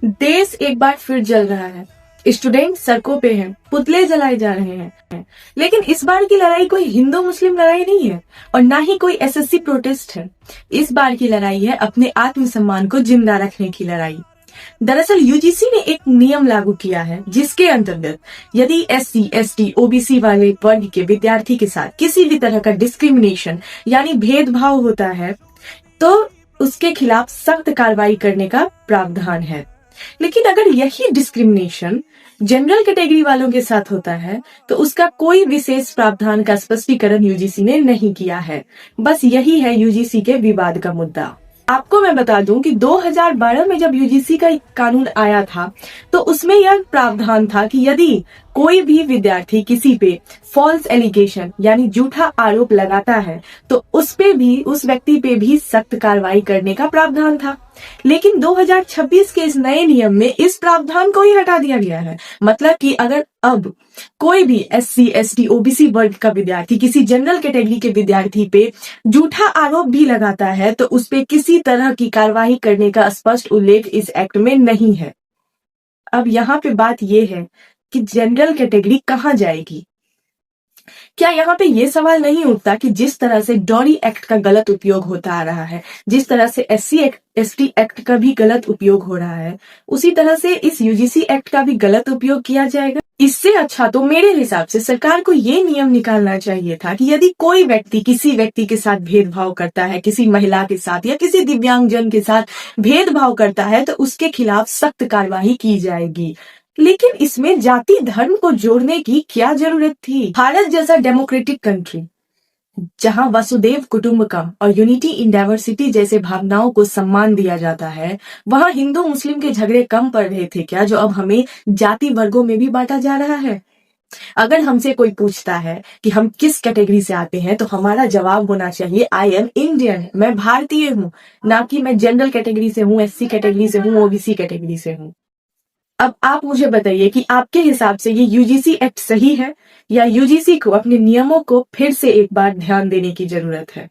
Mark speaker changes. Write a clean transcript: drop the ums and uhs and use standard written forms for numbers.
Speaker 1: देश एक बार फिर जल रहा है। स्टूडेंट सड़कों पे हैं, पुतले जलाए जा रहे हैं। लेकिन इस बार की लड़ाई कोई हिंदू मुस्लिम लड़ाई नहीं है और ना ही कोई एसएससी प्रोटेस्ट है। इस बार की लड़ाई है अपने आत्मसम्मान को जिंदा रखने की लड़ाई। दरअसल यूजीसी ने एक नियम लागू किया है जिसके अंतर्गत यदि एससी, एसटी, ओबीसी वाले वर्ग के विद्यार्थी के साथ किसी भी तरह का डिस्क्रिमिनेशन यानी भेदभाव होता है तो उसके खिलाफ सख्त कार्रवाई करने का प्रावधान है। लेकिन अगर यही डिस्क्रिमिनेशन जनरल कैटेगरी वालों के साथ होता है तो उसका कोई विशेष प्रावधान का स्पष्टीकरण यूजीसी ने नहीं किया है। बस यही है यूजीसी के विवाद का मुद्दा। आपको मैं बता दूं कि 2012 में जब यूजीसी का कानून आया था तो उसमें यह प्रावधान था कि यदि कोई भी विद्यार्थी किसी पे फॉल्स एलिगेशन यानी झूठा आरोप लगाता है तो उस व्यक्ति पे भी सख्त कार्रवाई करने का प्रावधान था। लेकिन 2026 के इस नए नियम में इस प्रावधान को ही हटा दिया गया है। मतलब कि अगर अब कोई भी एससी, एसटी, ओबीसी वर्ग का विद्यार्थी किसी जनरल कैटेगरी के विद्यार्थी पे झूठा आरोप भी लगाता है तो उस पे किसी तरह की कार्रवाई करने का स्पष्ट उल्लेख इस एक्ट में नहीं है। अब यहाँ पे बात यह है कि जनरल कैटेगरी कहाँ जाएगी। क्या यहाँ पे ये सवाल नहीं उठता कि जिस तरह से डॉरी एक्ट का गलत उपयोग होता आ रहा है, जिस तरह से एससी एसटी एक्ट का भी गलत उपयोग हो रहा है, उसी तरह से इस यूजीसी एक्ट का भी गलत उपयोग किया जाएगा। इससे अच्छा तो मेरे हिसाब से सरकार को ये नियम निकालना चाहिए था कि यदि कोई व्यक्ति किसी व्यक्ति के साथ भेदभाव करता है, किसी महिला के साथ या किसी दिव्यांगजन के साथ भेदभाव करता है तो उसके खिलाफ सख्त कार्रवाई की जाएगी। लेकिन इसमें जाति धर्म को जोड़ने की क्या जरूरत थी। भारत जैसा डेमोक्रेटिक कंट्री जहां वसुदेव कुटुंबकम और यूनिटी इन डाइवर्सिटी जैसे भावनाओं को सम्मान दिया जाता है, वहां हिंदू मुस्लिम के झगड़े कम पड़ रहे थे क्या जो अब हमें जाति वर्गों में भी बांटा जा रहा है। अगर हमसे कोई पूछता है कि हम किस कैटेगरी से आते हैं तो हमारा जवाब होना चाहिए आई एम इंडियन, मैं भारतीय हूँ, ना कि मैं जनरल कैटेगरी से हूँ, एससी कैटेगरी से हूँ, ओबीसी कैटेगरी से हूँ। अब आप मुझे बताइए कि आपके हिसाब से ये यूजीसी एक्ट सही है या यूजीसी को अपने नियमों को फिर से एक बार ध्यान देने की जरूरत है।